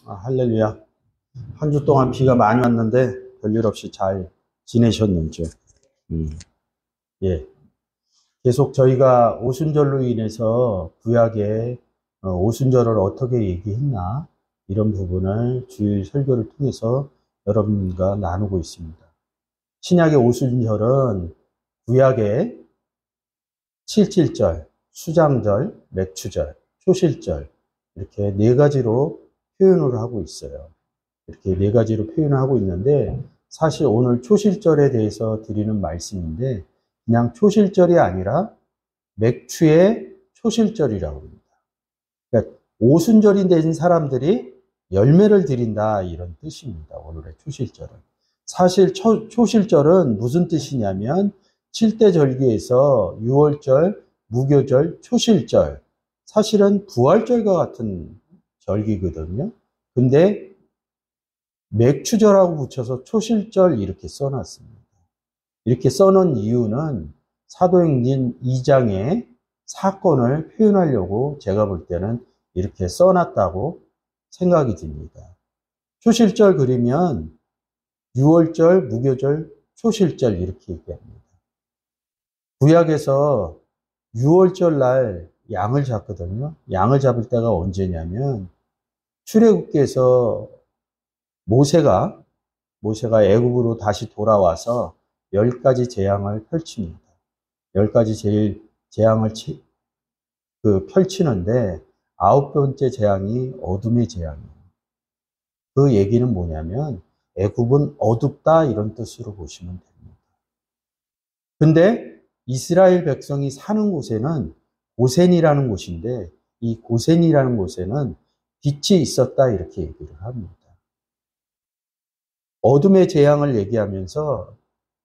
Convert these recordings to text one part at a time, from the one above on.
할렐루야. 한 주 동안 비가 많이 왔는데 별일 없이 잘 지내셨는지요? 예. 계속 저희가 오순절로 인해서 구약의 오순절을 어떻게 얘기했나 이런 부분을 주일 설교를 통해서 여러분과 나누고 있습니다. 신약의 오순절은 구약의 7.7절, 수장절, 맥추절, 초실절 이렇게 네 가지로 표현을 하고 있어요. 이렇게 네 가지로 표현을 하고 있는데 사실 오늘 초실절에 대해서 드리는 말씀인데 그냥 초실절이 아니라 맥추의 초실절이라고 합니다. 그러니까 오순절이 된 사람들이 열매를 드린다 이런 뜻입니다. 오늘의 초실절은. 사실 초실절은 무슨 뜻이냐면 7대 절기에서 유월절, 무교절, 초실절 사실은 부활절과 같은 절기거든요. 근데 맥추절하고 붙여서 초실절 이렇게 써놨습니다. 이렇게 써놓은 이유는 사도행전 2장의 사건을 표현하려고 제가 볼 때는 이렇게 써놨다고 생각이 듭니다. 초실절 그리면 유월절, 무교절, 초실절 이렇게 얘기합니다. 구약에서 유월절 날 양을 잡거든요. 양을 잡을 때가 언제냐면 출애굽기에서 모세가 애굽으로 다시 돌아와서 10가지 재앙을 펼칩니다. 10가지 재앙을 펼치는데 9번째 재앙이 어둠의 재앙이에요. 그 얘기는 뭐냐면 애굽은 어둡다 이런 뜻으로 보시면 됩니다. 근데 이스라엘 백성이 사는 곳에는 고센이라는 곳인데 이 고센이라는 곳에는 빛이 있었다 이렇게 얘기를 합니다. 어둠의 재앙을 얘기하면서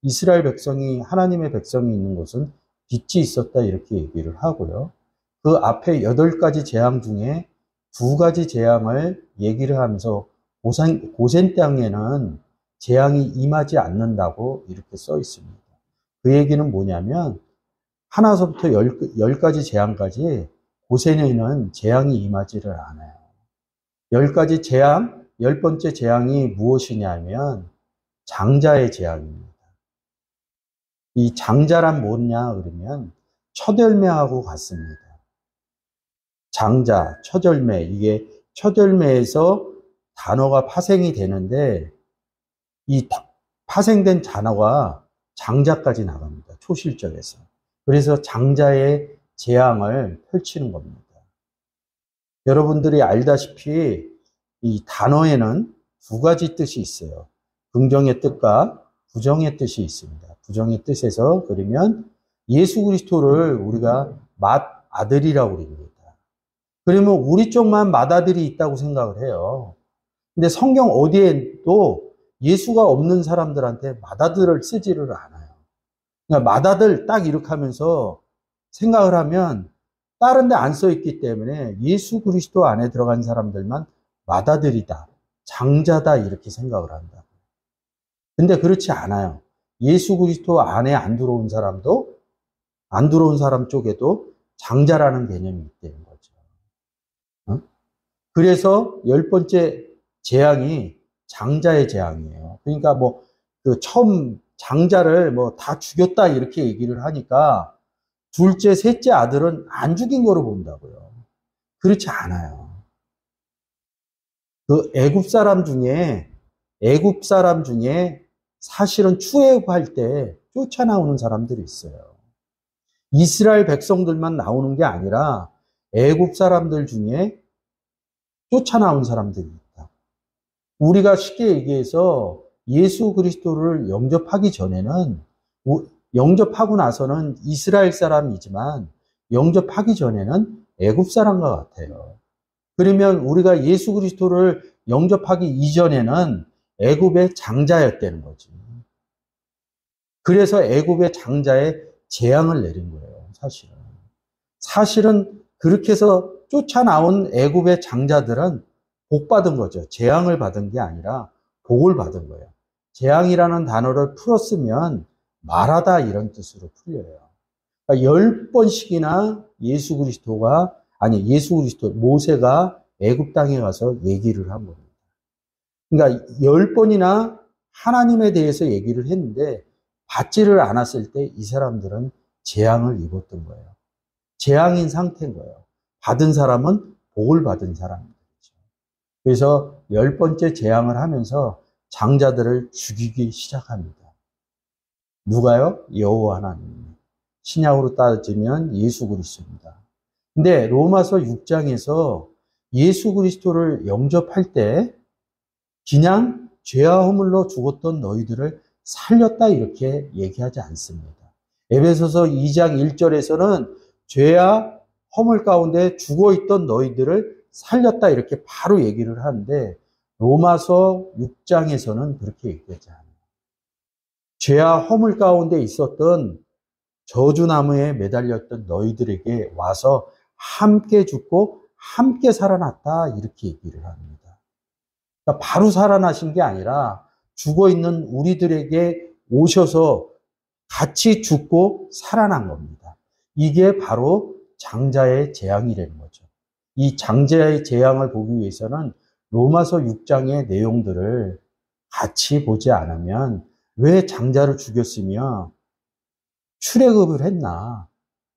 이스라엘 백성이 하나님의 백성이 있는 곳은 빛이 있었다 이렇게 얘기를 하고요. 그 앞에 8가지 재앙 중에 2가지 재앙을 얘기를 하면서 고센 땅에는 재앙이 임하지 않는다고 이렇게 써 있습니다. 그 얘기는 뭐냐면 하나서부터 10가지 재앙까지 고센에는 재앙이 임하지를 않아요. 10가지 재앙, 10번째 재앙이 무엇이냐면 장자의 재앙입니다. 이 장자란 뭐냐 그러면 첫 열매하고 같습니다. 장자, 첫 열매, 이게 첫 열매에서 단어가 파생이 되는데 이 파생된 단어가 장자까지 나갑니다. 초실절에서. 그래서 장자의 재앙을 펼치는 겁니다. 여러분들이 알다시피 이 단어에는 2가지 뜻이 있어요. 긍정의 뜻과 부정의 뜻이 있습니다. 부정의 뜻에서 그러면 예수 그리스도를 우리가 맏아들이라고 그럽니다. 그러면 우리 쪽만 맏아들이 있다고 생각을 해요. 근데 성경 어디에도 예수가 없는 사람들한테 맏아들을 쓰지를 않아요. 그러니까 맏아들 딱 이렇게 하면서 생각을 하면 다른 데 안 써 있기 때문에 예수 그리스도 안에 들어간 사람들만 맏아들이다, 장자다 이렇게 생각을 한다. 근데 그렇지 않아요. 예수 그리스도 안에 안 들어온 사람 쪽에도 장자라는 개념이 있다는 거죠. 그래서 10번째 재앙이 장자의 재앙이에요. 그러니까 처음 장자를 다 죽였다 이렇게 얘기를 하니까 둘째, 셋째 아들은 안 죽인 거로 본다고요. 그렇지 않아요. 그 애굽 사람 중에 사실은 출애굽할 때 쫓아나오는 사람들이 있어요. 이스라엘 백성들만 나오는 게 아니라 애굽 사람들 중에 쫓아나온 사람들이 있다. 우리가 쉽게 얘기해서 예수 그리스도를 영접하기 전에는, 영접하고 나서는 이스라엘 사람이지만 영접하기 전에는 애굽 사람과 같아요. 그러면 우리가 예수 그리스도를 영접하기 이전에는 애굽의 장자였다는 거지. 그래서 애굽의 장자에 재앙을 내린 거예요, 사실은. 사실은 그렇게 해서 쫓아나온 애굽의 장자들은 복 받은 거죠. 재앙을 받은 게 아니라 복을 받은 거예요. 재앙이라는 단어를 풀었으면 말하다 이런 뜻으로 풀려요. 그러니까 10번씩이나 모세가 애굽 땅에 가서 얘기를 한 겁니다. 그러니까 10번이나 하나님에 대해서 얘기를 했는데 받지를 않았을 때 이 사람들은 재앙을 입었던 거예요. 재앙인 상태인 거예요. 받은 사람은 복을 받은 사람이죠. 그래서 10번째 재앙을 하면서 장자들을 죽이기 시작합니다. 누가요? 여호와 하나님. 신약으로 따지면 예수 그리스도입니다. 근데 로마서 6장에서 예수 그리스도를 영접할 때 그냥 죄와 허물로 죽었던 너희들을 살렸다 이렇게 얘기하지 않습니다. 에베소서 2장 1절에서는 죄와 허물 가운데 죽어있던 너희들을 살렸다 이렇게 바로 얘기를 하는데 로마서 6장에서는 그렇게 얘기하지 않아요. 죄와 허물 가운데 있었던 저주나무에 매달렸던 너희들에게 와서 함께 죽고 함께 살아났다 이렇게 얘기를 합니다. 그러니까 바로 살아나신 게 아니라 죽어있는 우리들에게 오셔서 같이 죽고 살아난 겁니다. 이게 바로 장자의 재앙이라는 거죠. 이 장자의 재앙을 보기 위해서는 로마서 6장의 내용들을 같이 보지 않으면 왜 장자를 죽였으며 출애굽을 했나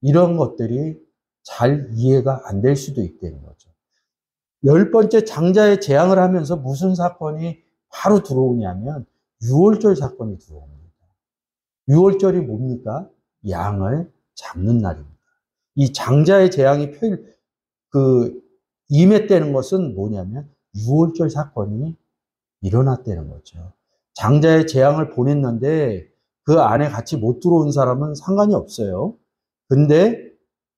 이런 것들이 잘 이해가 안 될 수도 있다는 거죠. 10번째 장자의 재앙을 하면서 무슨 사건이 바로 들어오냐면 유월절 사건이 들어옵니다. 유월절이 뭡니까? 양을 잡는 날입니다. 이 장자의 재앙이 임했다는 것은 뭐냐면 유월절 사건이 일어났다는 거죠. 장자의 재앙을 보냈는데 그 안에 같이 못 들어온 사람은 상관이 없어요. 근데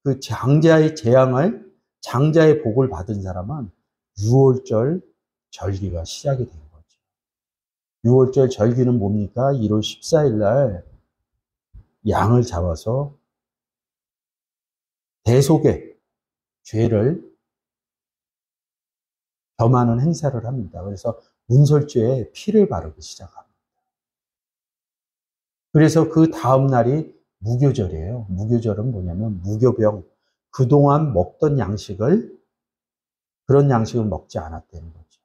그 장자의 재앙을, 장자의 복을 받은 사람은 유월절 절기가 시작이 된 거죠. 유월절 절기는 뭡니까? 1월 14일 날 양을 잡아서 대속의 죄를 겸하는 행사를 합니다. 그래서 문설주에 피를 바르기 시작합니다. 그래서 그 다음 날이 무교절이에요. 무교절은 뭐냐면 무교병, 그동안 먹던 양식을 그런 양식을 먹지 않았다는 거죠.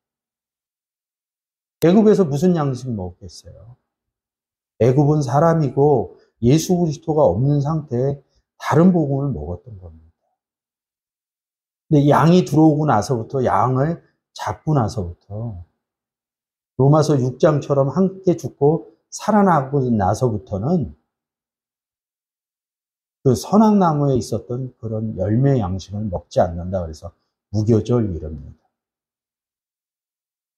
애굽에서 무슨 양식 먹겠어요? 애굽은 사람이고 예수 그리스도가 없는 상태에 다른 복음을 먹었던 겁니다. 근데 양이 들어오고 나서부터 양을 잡고 나서부터 로마서 6장처럼 함께 죽고 살아나고 나서부터는 그 선악나무에 있었던 그런 열매 양식을 먹지 않는다 그래서 무교절 이럽니다.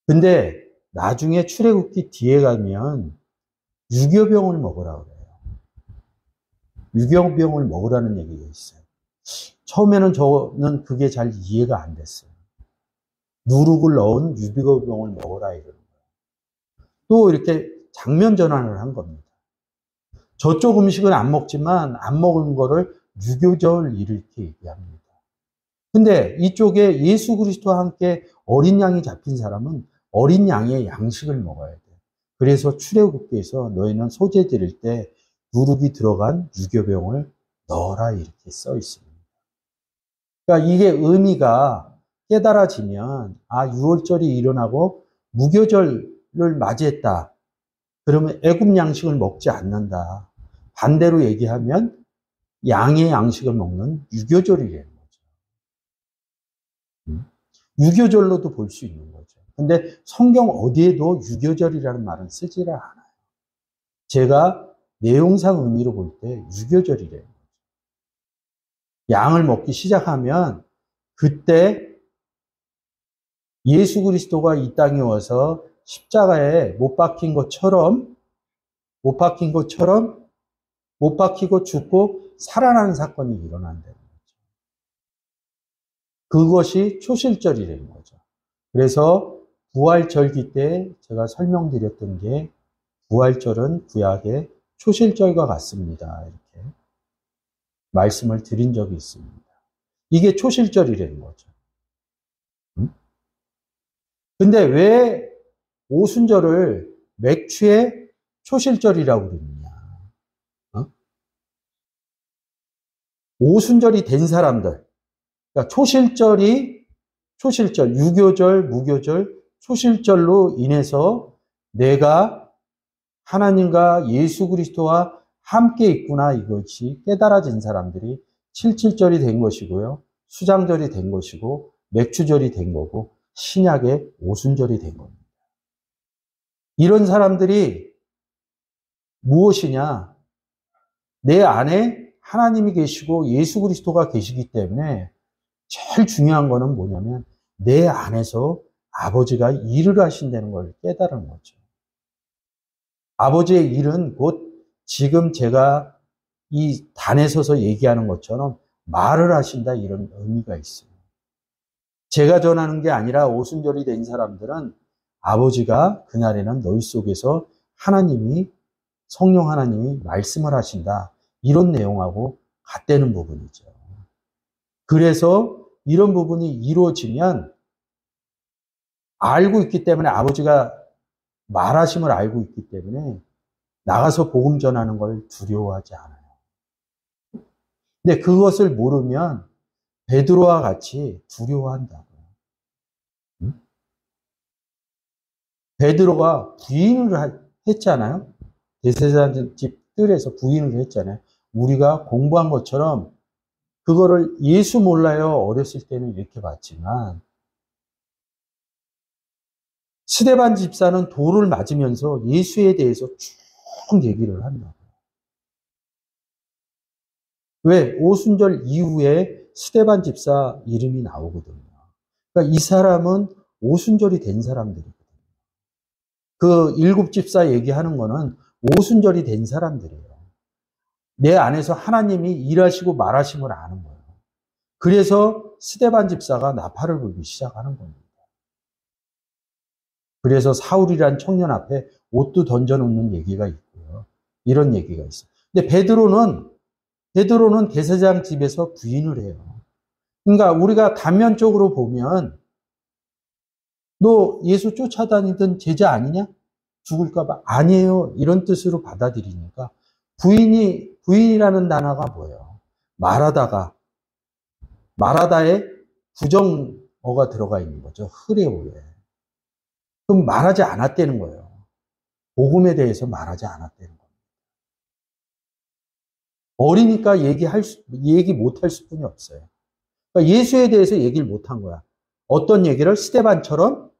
근데 나중에 출애굽기 뒤에 가면 유교병을 먹으라 그래요. 유교병을 먹으라는 얘기가 있어요. 처음에는 저는 그게 잘 이해가 안 됐어요. 누룩을 넣은 유교병을 먹으라 이러는 거예요. 또 이렇게 장면 전환을 한 겁니다. 저쪽 음식은 안 먹지만 안 먹은 거를 유교절 이렇게 얘기합니다. 근데 이쪽에 예수 그리스도와 함께 어린 양이 잡힌 사람은 어린 양의 양식을 먹어야 돼요. 그래서 출애굽기에서 너희는 소재 드릴 때 누룩이 들어간 유교병을 넣어라 이렇게 써 있습니다. 그러니까 이게 의미가 깨달아지면 유월절이 일어나고 무교절을 맞이했다. 그러면 애굽 양식을 먹지 않는다. 반대로 얘기하면 양의 양식을 먹는 유교절이라는 거죠. 유교절로도 볼 수 있는 거죠. 근데 성경 어디에도 유교절이라는 말은 쓰지를 않아요. 제가 내용상 의미로 볼 때 유교절이래요. 양을 먹기 시작하면 그때 예수 그리스도가 이 땅에 와서 십자가에 못 박힌 것처럼 못 박히고 죽고 살아나는 사건이 일어난다는 거죠. 그것이 초실절이라는 거죠. 그래서 부활절기 때 제가 설명드렸던 게 부활절은 구약의 초실절과 같습니다. 이렇게 말씀을 드린 적이 있습니다. 이게 초실절이라는 거죠. 근데 왜 오순절을 맥추의 초실절이라고 그러느냐? 오순절이 된 사람들, 그러니까 초실절, 유교절, 무교절, 초실절로 인해서 내가 하나님과 예수 그리스도와 함께 있구나, 이것이 깨달아진 사람들이 77절이 된 것이고요. 수장절이 된 것이고 맥주절이 된 거고 신약의 오순절이 된 겁니다. 이런 사람들이 무엇이냐? 내 안에 하나님이 계시고 예수 그리스도가 계시기 때문에 제일 중요한 거는 뭐냐면 내 안에서 아버지가 일을 하신다는 걸 깨달은 거죠. 아버지의 일은 곧 지금 제가 이 단에 서서 얘기하는 것처럼 말을 하신다, 이런 의미가 있어요. 제가 전하는 게 아니라 오순절이 된 사람들은 아버지가 그날에는 너희 속에서 하나님이, 성령 하나님이 말씀을 하신다, 이런 내용하고 같다는 부분이죠. 그래서 이런 부분이 이루어지면 알고 있기 때문에, 아버지가 말하심을 알고 있기 때문에 나가서 복음 전하는 걸 두려워하지 않아요. 근데 그것을 모르면 베드로와 같이 두려워한다고요. 응? 베드로가 부인을 했잖아요. 대제사장집 뜰에서 부인을 했잖아요. 우리가 공부한 것처럼 그거를 예수 몰라요. 어렸을 때는 이렇게 봤지만 스데반 집사는 돌을 맞으면서 예수에 대해서 쭉 얘기를 한다고요. 왜? 오순절 이후에 스데반 집사 이름이 나오거든요. 그러니까 이 사람은 오순절이 된 사람들이거든요. 그 일곱 집사 얘기하는 거는 오순절이 된 사람들이에요. 내 안에서 하나님이 일하시고 말하심을 아는 거예요. 그래서 스데반 집사가 나팔을 불기 시작하는 겁니다. 그래서 사울이란 청년 앞에 옷도 던져놓는 얘기가 있고요. 이런 얘기가 있어요. 근데 베드로는 대제사장 집에서 부인을 해요. 그러니까 우리가 단면적으로 보면 너 예수 쫓아다니던 제자 아니냐? 죽을까 봐. 아니에요. 이런 뜻으로 받아들이니까 부인이라는 단어가 뭐예요? 말하다에 부정어가 들어가 있는 거죠. 흐레오에. 그럼 말하지 않았다는 거예요. 복음에 대해서 말하지 않았다는 거예요. 어리니까 얘기 못할 수뿐이 없어요. 그러니까 예수에 대해서 얘기를 못한 거야. 어떤 얘기를? 스데반처럼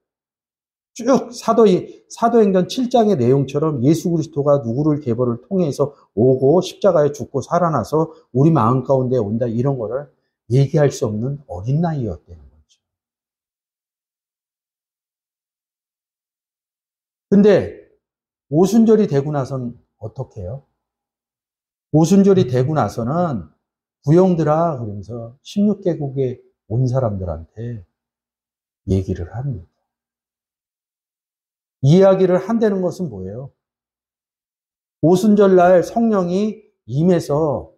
쭉 사도행전 7장의 내용처럼 예수 그리스도가 누구를 계보를 통해서 오고 십자가에 죽고 살아나서 우리 마음 가운데 온다, 이런 거를 얘기할 수 없는 어린 나이였다는 거죠. 근데 오순절이 되고 나서는 어떻게 해요? 오순절이 되고 나서는 부형들아 그러면서 16개국에 온 사람들한테 얘기를 합니다. 이야기를 한다는 것은 뭐예요? 오순절날 성령이 임해서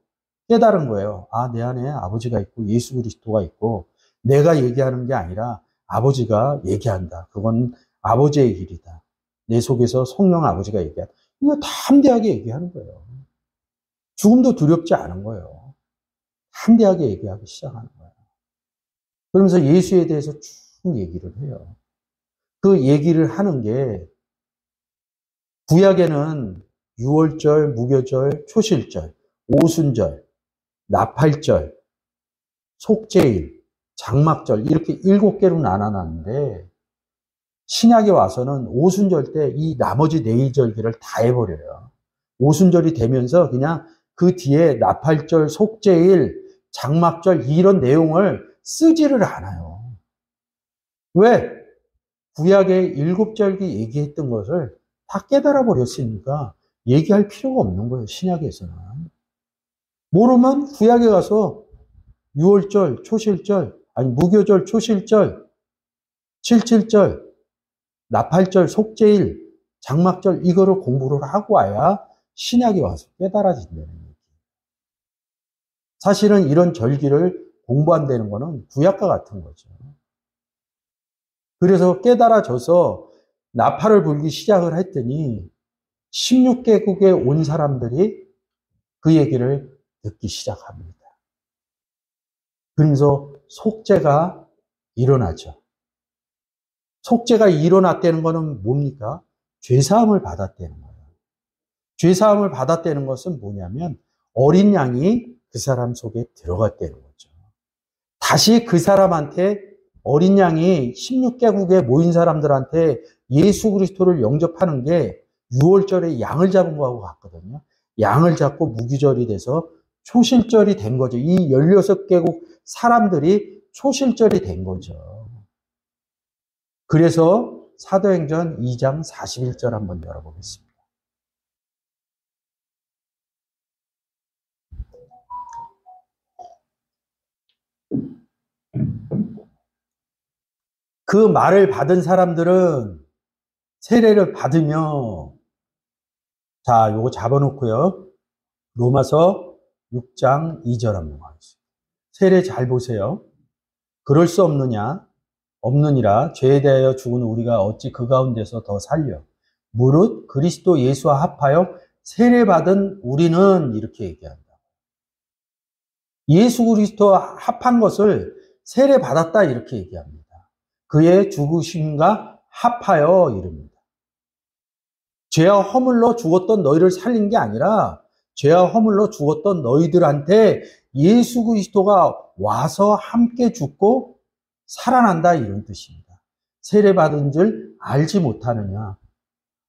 깨달은 거예요. 아, 내 안에 아버지가 있고 예수 그리스도가 있고 내가 얘기하는 게 아니라 아버지가 얘기한다. 그건 아버지의 일이다. 내 속에서 성령 아버지가 얘기한다. 이거 다 담대하게 얘기하는 거예요. 죽음도 두렵지 않은 거예요. 담대하게 얘기하기 시작하는 거예요. 그러면서 예수에 대해서 쭉 얘기를 해요. 그 얘기를 하는 게 구약에는 유월절, 무교절, 초실절, 오순절, 나팔절, 속죄일, 장막절 이렇게 7개로 나눠놨는데 신약에 와서는 오순절 때 이 나머지 4절기를 다 해버려요. 오순절이 되면서 그냥 그 뒤에 나팔절, 속죄일, 장막절 이런 내용을 쓰지를 않아요. 왜? 구약의 7절기 얘기했던 것을 다 깨달아 버렸으니까 얘기할 필요가 없는 거예요. 신약에서는. 모르면 구약에 가서 6월절, 초실절, 아니 무교절, 초실절, 77절, 나팔절, 속죄일, 장막절 이거를 공부를 하고 와야 신약에 와서 깨달아진다는 얘기예요. 사실은 이런 절기를 공부한다는 거는 구약과 같은 거죠. 그래서 깨달아져서 나팔을 불기 시작을 했더니 16개국에 온 사람들이 그 얘기를 듣기 시작합니다. 그러면서 속죄가 일어나죠. 속죄가 일어났다는 것은 뭡니까? 죄사함을 받았다는 거예요. 죄사함을 받았다는 것은 뭐냐면 어린 양이 그 사람 속에 들어갔다는 거죠. 다시 그 사람한테 어린 양이 16개국에 모인 사람들한테 예수 그리스도를 영접하는 게 6월절에 양을 잡은 거하고 같거든요. 양을 잡고 무기절이 돼서 초실절이 된 거죠. 이 16개국 사람들이 초실절이 된 거죠. 그래서 사도행전 2장 41절 한번 열어보겠습니다. 그 말을 받은 사람들은 세례를 받으며, 자, 요거 잡아놓고요. 로마서 6장 2절 한번 가겠습니다. 세례 잘 보세요. 그럴 수 없느냐? 없느니라. 죄에 대하여 죽은 우리가 어찌 그 가운데서 더 살려? 무릇 그리스도 예수와 합하여 세례 받은 우리는, 이렇게 얘기한다. 예수 그리스도와 합한 것을 세례 받았다, 이렇게 얘기합니다. 그의 죽으심과 합하여 이릅니다. 죄와 허물로 죽었던 너희를 살린 게 아니라 죄와 허물로 죽었던 너희들한테 예수 그리스도가 와서 함께 죽고 살아난다, 이런 뜻입니다. 세례받은 줄 알지 못하느냐.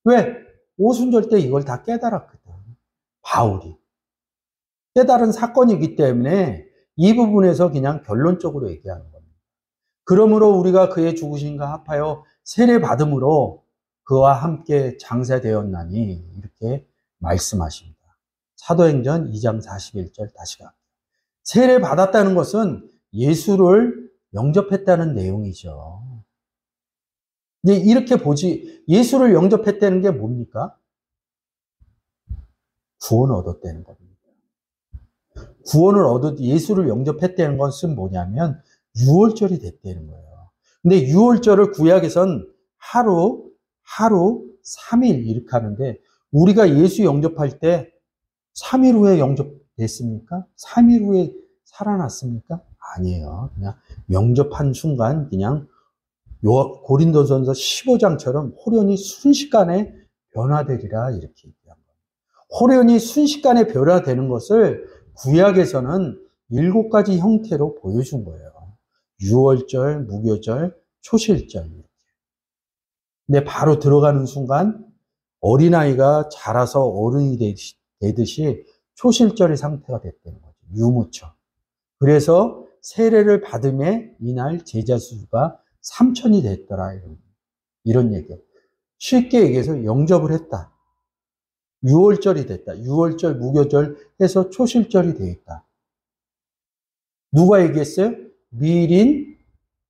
왜? 오순절 때 이걸 다 깨달았거든. 바울이. 깨달은 사건이기 때문에 이 부분에서 그냥 결론적으로 얘기하는 겁니다. 그러므로 우리가 그의 죽으심과 합하여 세례받음으로 그와 함께 장사되었나니, 이렇게 말씀하십니다. 사도행전 2장 41절 다시 갈게요. 세례받았다는 것은 예수를 영접했다는 내용이죠. 이제 이렇게 보지, 예수를 영접했다는 게 뭡니까? 구원을 얻었다는 겁니다. 구원을 예수를 영접했다는 것은 뭐냐면 6월절이 됐다는 거예요. 근데 6월절을 구약에선 하루 3일 이렇게 하는데, 우리가 예수 영접할 때 3일 후에 영접됐습니까? 3일 후에 살아났습니까? 아니에요. 그냥 영접한 순간 그냥 고린도전서 15장처럼 호련히 순식간에 변화되리라, 이렇게 얘기한 거예요. 호련히 순식간에 변화되는 것을 구약에서는 7가지 형태로 보여준 거예요. 6월절, 무교절, 초실절. 근데 바로 들어가는 순간 어린아이가 자라서 어른이 되듯이 초실절의 상태가 됐다는 거죠. 유무처. 그래서 세례를 받음에 이날 제자 수가 3,000이 됐더라, 이런 얘기예요. 쉽게 얘기해서 영접을 했다. 6월절이 됐다. 6월절, 무교절 해서 초실절이 되었다. 누가 얘기했어요? 미린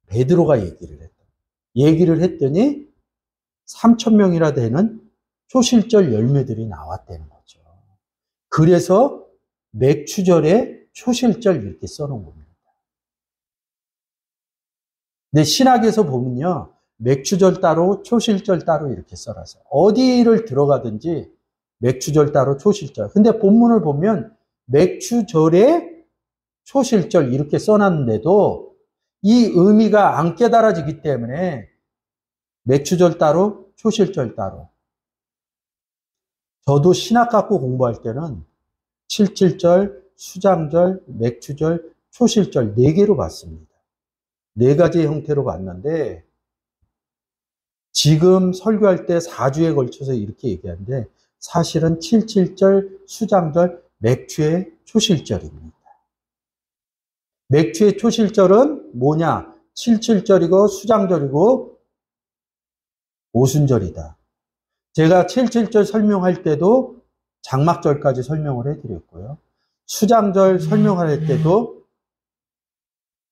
베드로가 얘기를 했더니 3,000명이나 되는 초실절 열매들이 나왔다는 거죠. 그래서 맥추절에 초실절 이렇게 써놓은 겁니다. 근데 신학에서 보면요, 맥추절 따로 초실절 따로 이렇게 써놨어요. 어디를 들어가든지 맥추절 따로 초실절. 근데 본문을 보면 맥추절에 초실절 이렇게 써놨는데도 이 의미가 안 깨달아지기 때문에 맥추절 따로 초실절 따로. 저도 신학 갖고 공부할 때는 77절, 수장절, 맥추절, 초실절 4개로 봤습니다. 4가지 형태로 봤는데, 지금 설교할 때 4주에 걸쳐서 이렇게 얘기하는데 사실은 77절, 수장절, 맥추의 초실절입니다. 맥추의 초실절은 뭐냐? 77절이고 수장절이고 오순절이다. 제가 77절 설명할 때도 장막절까지 설명을 해드렸고요. 수장절 설명할 때도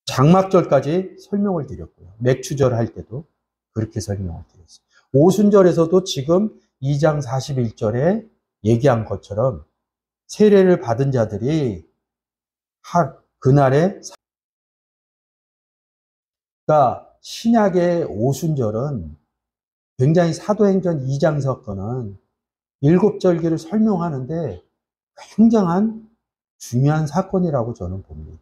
장막절까지 설명을 드렸고요. 맥추절 할 때도 그렇게 설명을 드렸어요. 오순절에서도 지금 2장 41절에 얘기한 것처럼 세례를 받은 자들이 그날에, 그러니까 신약의 오순절은 굉장히 사도행전 2장 사건은 7절기를 설명하는데 굉장한 중요한 사건이라고 저는 봅니다.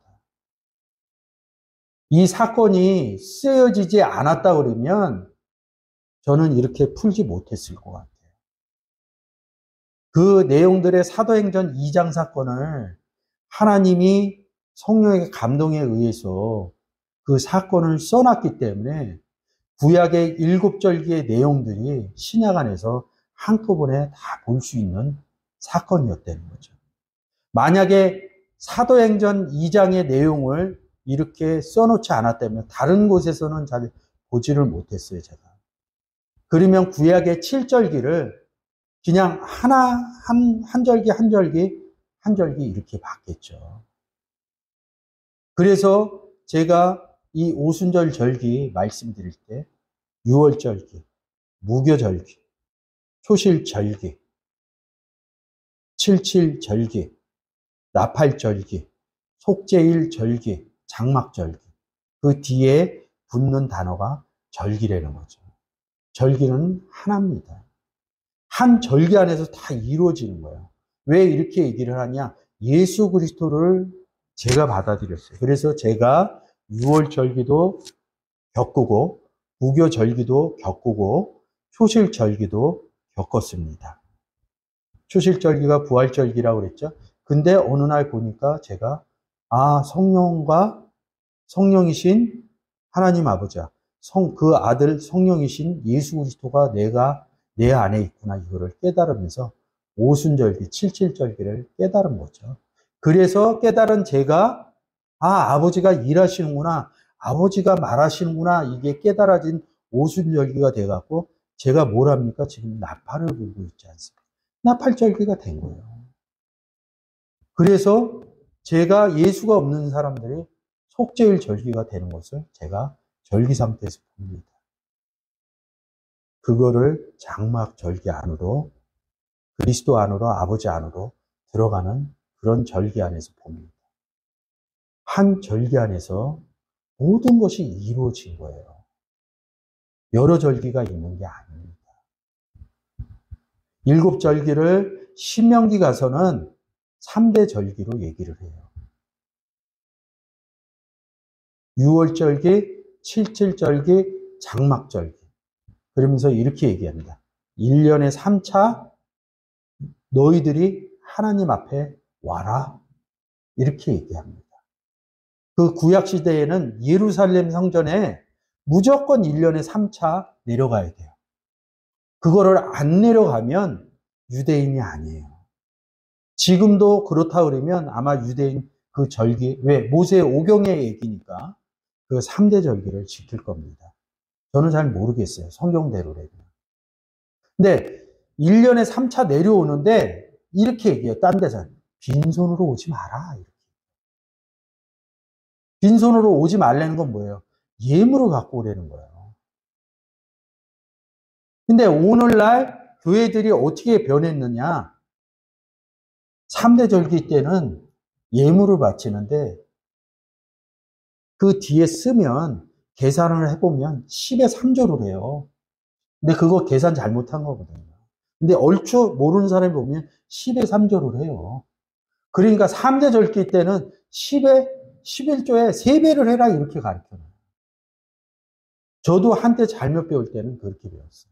이 사건이 쓰여지지 않았다 그러면 저는 이렇게 풀지 못했을 것 같아요. 그 내용들의 사도행전 2장 사건을 하나님이 성령의 감동에 의해서 그 사건을 써놨기 때문에 구약의 7절기의 내용들이 신약 안에서 한꺼번에 다 볼 수 있는 사건이었다는 거죠. 만약에 사도행전 2장의 내용을 이렇게 써놓지 않았다면 다른 곳에서는 잘 보지를 못했어요, 제가. 그러면 구약의 7절기를 그냥 한 절기 한 절기 한 절기 이렇게 봤겠죠. 그래서 제가 이 오순절 절기 말씀드릴 때 6월 절기, 무교 절기, 초실 절기, 77 절기, 나팔 절기, 속죄일 절기, 장막 절기. 그 뒤에 붙는 단어가 절기라는 거죠. 절기는 하나입니다. 한 절기 안에서 다 이루어지는 거예요. 왜 이렇게 얘기를 하냐? 예수 그리스도를 제가 받아들였어요. 그래서 제가 6월 절기도 겪고 무교 절기도 겪고 초실 절기도 겪었습니다. 초실 절기가 부활 절기라고 그랬죠. 근데 어느 날 보니까 제가 성령이신 하나님 아버지야. 그 아들 성령이신 예수 그리스도가 내 안에 있구나. 이거를 깨달으면서 오순절기, 77절기를 깨달은 거죠. 그래서 깨달은 제가 아버지가 일하시는구나. 아버지가 말하시는구나. 이게 깨달아진 오순절기가 돼갖고 제가 뭘 합니까? 지금 나팔을 불고 있지 않습니까? 나팔절기가 된 거예요. 그래서 제가 예수가 없는 사람들이 속죄일 절기가 되는 것을 제가 절기 상태에서 봅니다. 그거를 장막 절기 안으로 그리스도 안으로 아버지 안으로 들어가는 그런 절기 안에서 봅니다. 한 절기 안에서 모든 것이 이루어진 거예요. 여러 절기가 있는 게 아닙니다. 7절기를 신명기 가서는 3대 절기로 얘기를 해요. 6월절기, 77절기, 장막절기. 그러면서 이렇게 얘기합니다. 1년에 3차 너희들이 하나님 앞에 와라. 이렇게 얘기합니다. 그 구약시대에는 예루살렘 성전에 무조건 1년에 3차 내려가야 돼요. 그거를 안 내려가면 유대인이 아니에요. 지금도 그렇다 그러면 아마 유대인 그 절기, 왜? 모세의 오경의 얘기니까 그 3대 절기를 지킬 겁니다. 저는 잘 모르겠어요. 성경대로라면. 근데 1년에 3차 내려오는데 이렇게 얘기해요. 딴 데서. 빈손으로 오지 마라. 이렇게. 빈손으로 오지 말라는 건 뭐예요? 예물을 갖고 오라는 거예요. 근데 오늘날 교회들이 어떻게 변했느냐? 3대 절기 때는 예물을 바치는데 그 뒤에 쓰면 계산을 해보면 10의 3조를 해요. 근데 그거 계산 잘못한 거거든요. 근데 얼추 모르는 사람이 보면 10의 3조를 해요. 그러니까 3대 절기 때는 10의 11조에 3배를 해라 이렇게 가르쳐요. 저도 한때 잘못 배울 때는 그렇게 배웠어요.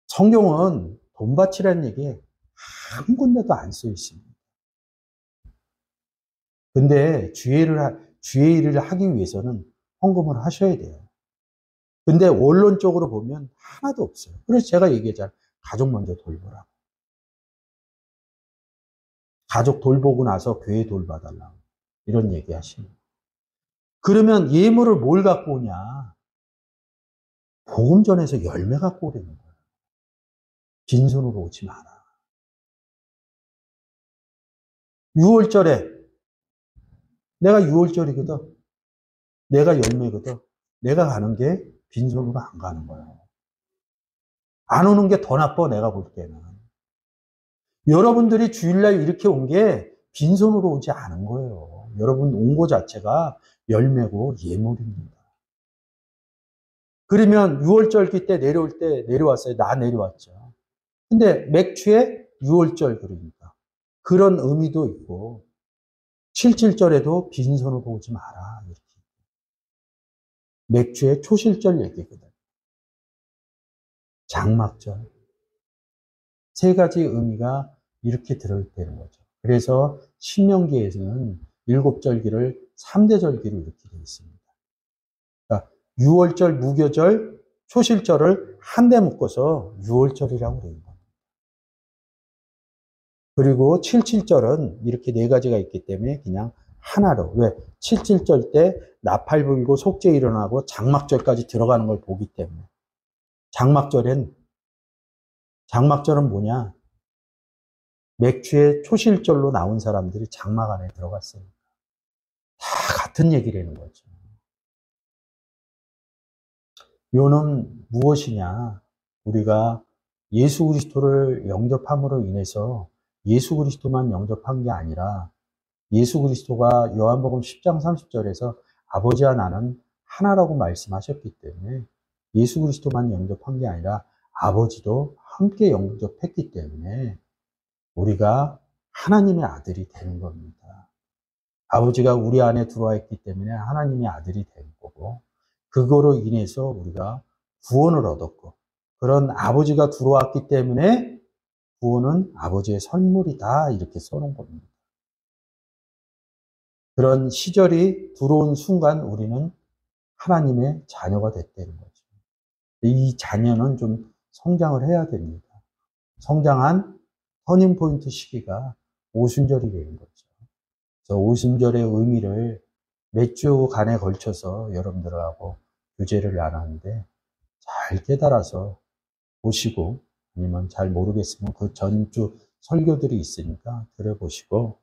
성경은 돈 바치라는 얘기 한 군데도 안 써 있습니다. 근데 주의 일을 하기 위해서는 헌금을 하셔야 돼요. 근데 원론적으로 보면 하나도 없어요. 그래서 제가 얘기했잖아요. 가족 먼저 돌보라고. 가족 돌보고 나서 교회 돌봐달라고. 이런 얘기 하시는 거예요. 그러면 예물을 뭘 갖고 오냐? 복음 전에서 열매 갖고 오라는 거예요. 빈손으로 오지 마라. 6월절에 내가 6월절이거든. 내가 열매거든. 내가 가는 게 빈손으로 안 가는 거예요. 안 오는 게 더 나빠, 내가 볼 때는. 여러분들이 주일날 이렇게 온 게 빈손으로 오지 않은 거예요. 여러분 온 거 자체가 열매고 예물입니다. 그러면 6월절기 때 내려올 때 내려왔어요. 나 내려왔죠. 근데 맥주에 6월절 그러니까. 그런 의미도 있고 77절에도 빈손으로 오지 마라. 이렇게. 맥주의 초실절 얘기거든. 장막절. 세 가지 의미가 이렇게 들어있다는 거죠. 그래서 신명기에서는 7절기를 3대 절기로 이렇게 되어 있습니다. 그러니까 6월절, 무교절, 초실절을 한데 묶어서 6월절이라고 그래요. 그리고 77절은 이렇게 네 가지가 있기 때문에 그냥 하나로. 왜? 77절 때 나팔 불고 속죄 일어나고 장막절까지 들어가는 걸 보기 때문에. 장막절은 뭐냐? 맥주의 초실절로 나온 사람들이 장막 안에 들어갔으니까. 다 같은 얘기라는 거죠. 요는 무엇이냐? 우리가 예수 그리스도를 영접함으로 인해서 예수 그리스도만 영접한 게 아니라 예수 그리스도가 요한복음 10장 30절에서 아버지와 나는 하나라고 말씀하셨기 때문에 예수 그리스도만 영접한 게 아니라 아버지도 함께 영접했기 때문에 우리가 하나님의 아들이 되는 겁니다. 아버지가 우리 안에 들어와 있기 때문에 하나님의 아들이 되는 거고, 그거로 인해서 우리가 구원을 얻었고, 그런 아버지가 들어왔기 때문에 구원은 아버지의 선물이다, 이렇게 써놓은 겁니다. 그런 시절이 들어온 순간 우리는 하나님의 자녀가 됐다는 거죠. 이 자녀는 좀 성장을 해야 됩니다. 성장한 터닝포인트 시기가 오순절이 되는 거죠. 그래서 오순절의 의미를 몇 주간에 걸쳐서 여러분들하고 교제를 나눴는데 잘 깨달아서 보시고, 아니면 잘 모르겠으면 그 전주 설교들이 있으니까 들어보시고,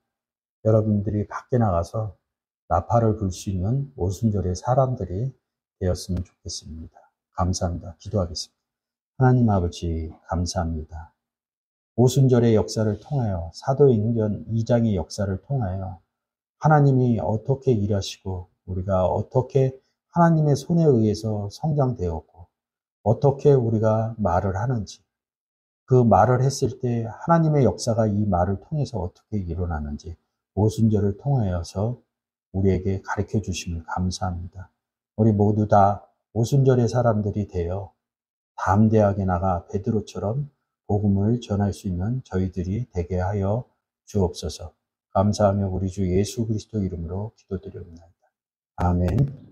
여러분들이 밖에 나가서 나팔을 불 수 있는 오순절의 사람들이 되었으면 좋겠습니다. 감사합니다. 기도하겠습니다. 하나님 아버지, 감사합니다. 오순절의 역사를 통하여, 사도행전 2장의 역사를 통하여 하나님이 어떻게 일하시고 우리가 어떻게 하나님의 손에 의해서 성장되었고 어떻게 우리가 말을 하는지, 그 말을 했을 때 하나님의 역사가 이 말을 통해서 어떻게 일어나는지 오순절을 통하여서 우리에게 가르쳐 주심을 감사합니다. 우리 모두 다 오순절의 사람들이 되어 담대하게 나가 베드로처럼 복음을 전할 수 있는 저희들이 되게 하여 주옵소서. 감사하며 우리 주 예수 그리스도 이름으로 기도드립니다. 아멘.